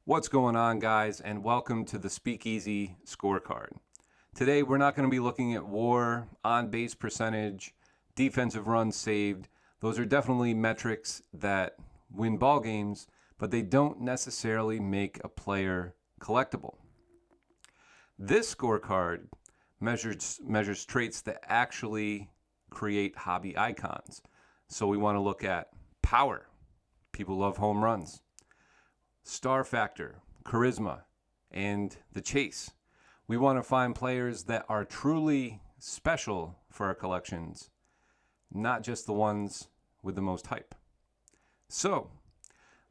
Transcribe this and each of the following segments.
What's going on, guys, and welcome to the Speakeasy Scorecard. Today, we're not going to be looking at WAR, on-base percentage, defensive runs saved. Those are definitely metrics that win ball games, but they don't necessarily make a player collectible. This scorecard measures traits that actually create hobby icons. So we want to look at power. People love home runs. Star factor, charisma, and the chase. We want to find players that are truly special for our collections, not just the ones with the most hype. So,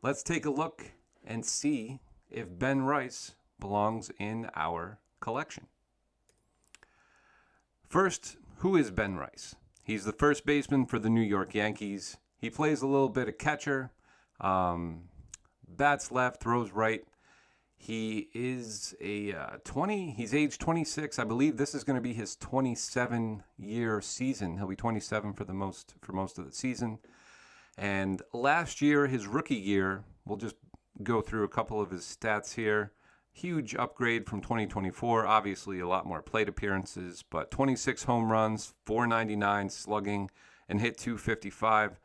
let's take a look and see if Ben Rice belongs in our collection. First, who is Ben Rice? He's the first baseman for the New York Yankees. He plays a little bit of catcher. Bats left, throws right. He is he's age 26. I believe this is going to be his 27-year season. He'll be 27 for most of the season. And last year, his rookie year, we'll just go through a couple of his stats here. Huge upgrade from 2024. Obviously, a lot more plate appearances, but 26 home runs, 499 slugging, and hit 255.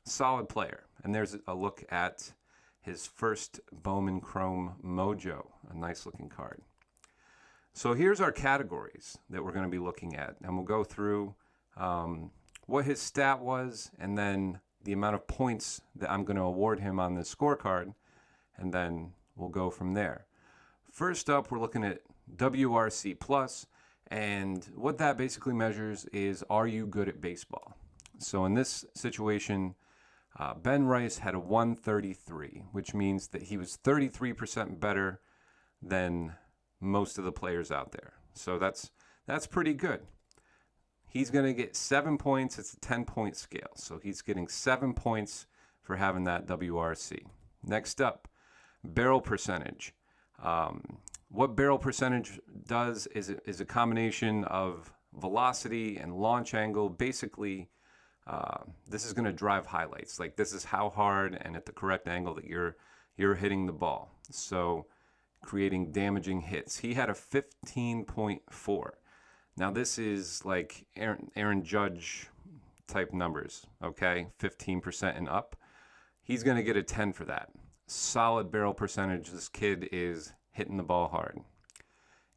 Solid player. And there's a look at his first Bowman Chrome Mojo, a nice looking card. So here's our categories that we're going to be looking at. And we'll go through what his stat was and then the amount of points that I'm going to award him on this scorecard. And then we'll go from there. First up, we're looking at WRC plus. And what that basically measures is, are you good at baseball? So in this situation, Ben Rice had a 133, which means that he was 33% better than most of the players out there. So that's pretty good. He's going to get 7 points. It's a 10-point scale. So he's getting 7 points for having that WRC. Next up, barrel percentage. What barrel percentage does is a combination of velocity and launch angle. Basically, this is going to drive highlights. Like, this is how hard and at the correct angle that you're hitting the ball. So creating damaging hits. He had a 15.4. Now this is like Aaron Judge type numbers, okay? 15% and up. He's going to get a 10 for that. Solid barrel percentage. This kid is hitting the ball hard.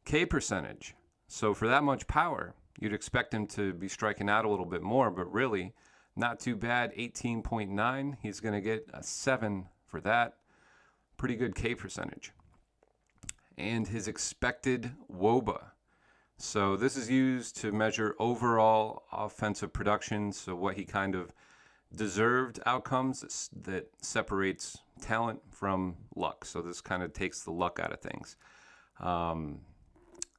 K percentage. So for that much power, you'd expect him to be striking out a little bit more, but really not too bad. 18.9. He's going to get a 7 for that. Pretty good K percentage. And his expected WOBA. So this is used to measure overall offensive production, so what he kind of deserved outcomes that separates talent from luck. So this kind of takes the luck out of things.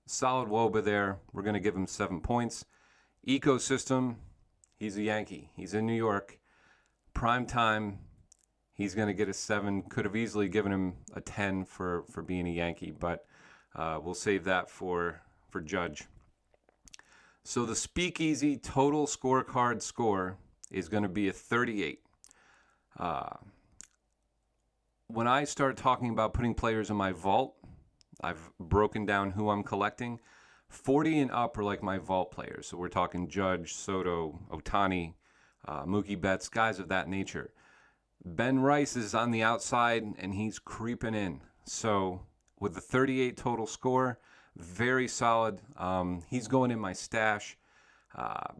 Solid WOBA there. We're going to give him 7 points. Ecosystem, he's a Yankee. He's in New York. Prime time, he's going to get a 7. Could have easily given him a 10 for being a Yankee, but we'll save that for Judge. So the Speakeasy total scorecard score is going to be a 38. When I start talking about putting players in my vault, I've broken down who I'm collecting. 40 and up are like my vault players. So we're talking Judge, Soto, Ohtani, Mookie Betts, guys of that nature. Ben Rice is on the outside and he's creeping in. So with the 38 total score, very solid. He's going in my stash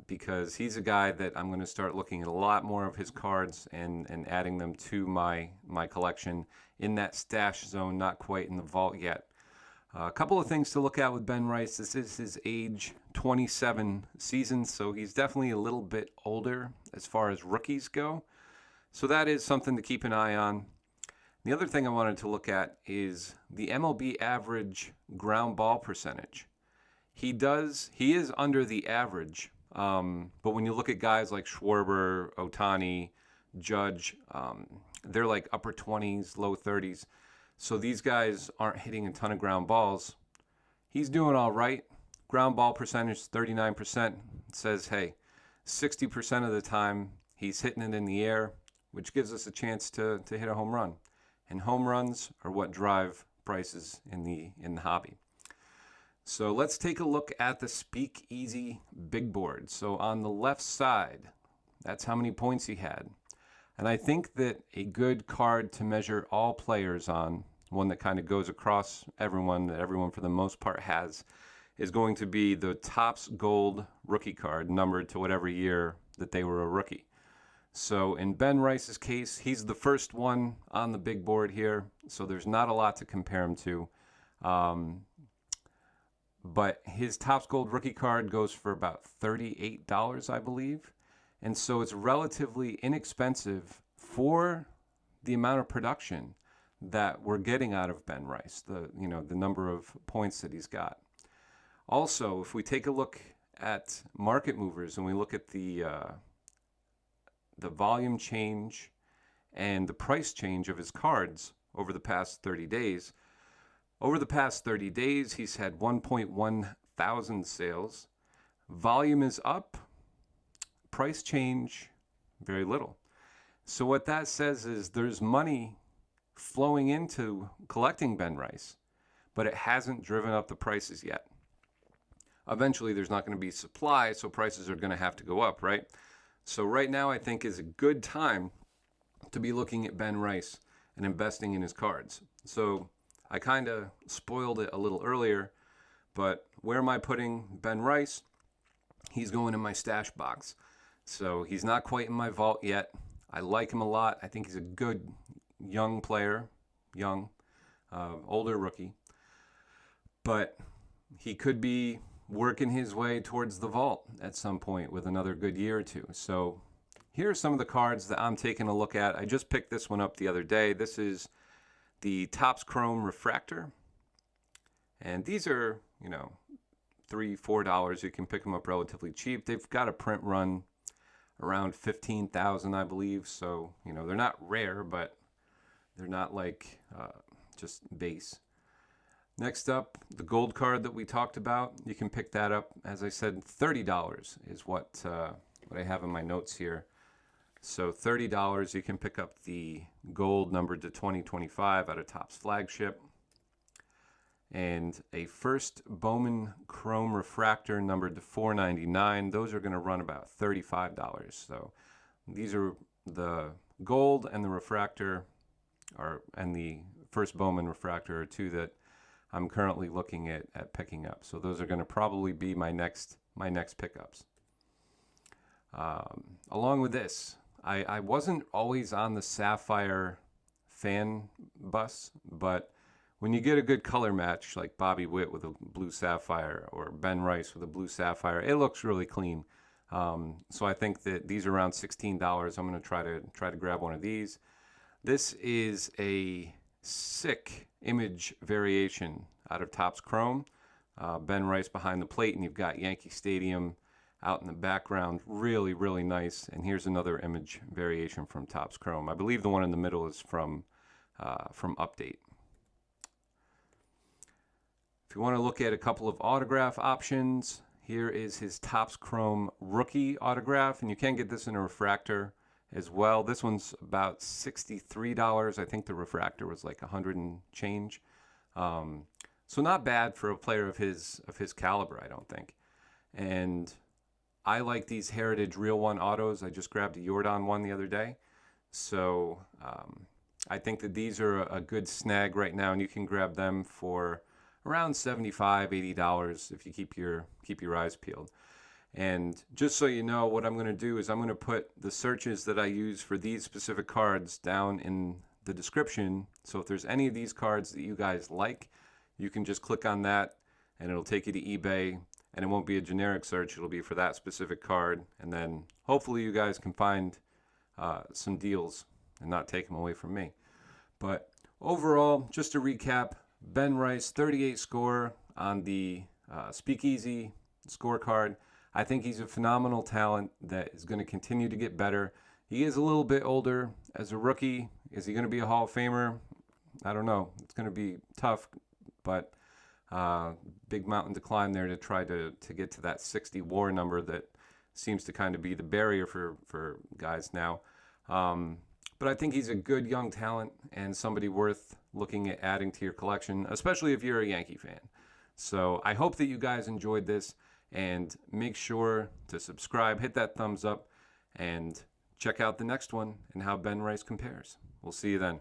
because he's a guy that I'm going to start looking at a lot more of his cards and adding them to my collection in that stash zone, not quite in the vault yet. A couple of things to look at with Ben Rice. This is his age 27 season, so he's definitely a little bit older as far as rookies go. So that is something to keep an eye on. The other thing I wanted to look at is the MLB average ground ball percentage. He is under the average, but when you look at guys like Schwarber, Ohtani, Judge, they're like upper 20s, low 30s. So these guys aren't hitting a ton of ground balls. He's doing all right. Ground ball percentage, 39%. It says, hey, 60% of the time he's hitting it in the air, which gives us a chance to hit a home run. and home runs are what drive prices in the hobby. So let's take a look at the Speakeasy big board. So on the left side, that's how many points he had. And I think that a good card to measure all players on, one that kind of goes across everyone, that everyone for the most part has, is going to be the Topps Gold rookie card, numbered to whatever year that they were a rookie. So in Ben Rice's case, he's the first one on the big board here, so there's not a lot to compare him to. But his Topps Gold rookie card goes for about $38, I believe. And so it's relatively inexpensive for the amount of production that we're getting out of Ben Rice, the number of points that he's got. Also, if we take a look at market movers and we look at the volume change and the price change of his cards over the past 30 days, he's had 1.1 thousand sales. Volume is up. Price change, very little. So what that says is there's money flowing into collecting Ben Rice, but it hasn't driven up the prices yet. Eventually, there's not going to be supply, so prices are going to have to go up, right? So right now, I think is a good time to be looking at Ben Rice and investing in his cards. So I kind of spoiled it a little earlier, but where am I putting Ben Rice? He's going in my stash box. So he's not quite in my vault yet. I like him a lot. I think he's a good young player, older rookie. But he could be working his way towards the vault at some point with another good year or two. So here are some of the cards that I'm taking a look at. I just picked this one up the other day. This is the Topps Chrome Refractor. And these are, $3, $4. You can pick them up relatively cheap. They've got a print run around 15,000, I believe. So, they're not rare, but they're not like just base. Next up, the gold card that we talked about. You can pick that up. As I said, $30 is what I have in my notes here. So $30, you can pick up the gold numbered to 2025 out of Topps Flagship. And a first Bowman Chrome Refractor numbered to $4.99. Those are going to run about $35. So these are the gold and the refractor, and the first Bowman Refractor are two that I'm currently looking at picking up. So those are going to probably be my next pickups. Along with this, I wasn't always on the Sapphire fan bus, but when you get a good color match like Bobby Witt with a blue sapphire or Ben Rice with a blue sapphire, it looks really clean. So I think that these are around $16. I'm going to try to grab one of these. This is a sick image variation out of Topps Chrome. Ben Rice behind the plate, and you've got Yankee Stadium out in the background. Really, really nice. And here's another image variation from Topps Chrome. I believe the one in the middle is from Update. If you want to look at a couple of autograph options, here is his Topps Chrome rookie autograph, and you can get this in a refractor as well. This one's about $63. I think the refractor was like 100 and change. So not bad for a player of his caliber, I don't think. And I like these Heritage Real One autos. I just grabbed a Jordan one the other day. So I think that these are a good snag right now, and you can grab them for around $75, $80 if you keep your eyes peeled. And just so you know, what I'm going to do is I'm going to put the searches that I use for these specific cards down in the description. So if there's any of these cards that you guys like, you can just click on that and it'll take you to eBay, and it won't be a generic search. It'll be for that specific card. And then hopefully you guys can find some deals and not take them away from me. But overall, just to recap, Ben Rice, 38 score on the Speakeasy Scorecard. I think he's a phenomenal talent that is going to continue to get better. He is a little bit older as a rookie. Is he going to be a Hall of Famer? I don't know. It's going to be tough, but big mountain to climb there to try to get to that 60 WAR number that seems to kind of be the barrier for guys now. But I think he's a good young talent and somebody worth looking at adding to your collection, especially if you're a Yankee fan. So I hope that you guys enjoyed this, and make sure to subscribe, hit that thumbs up, and check out the next one and how Ben Rice compares. We'll see you then.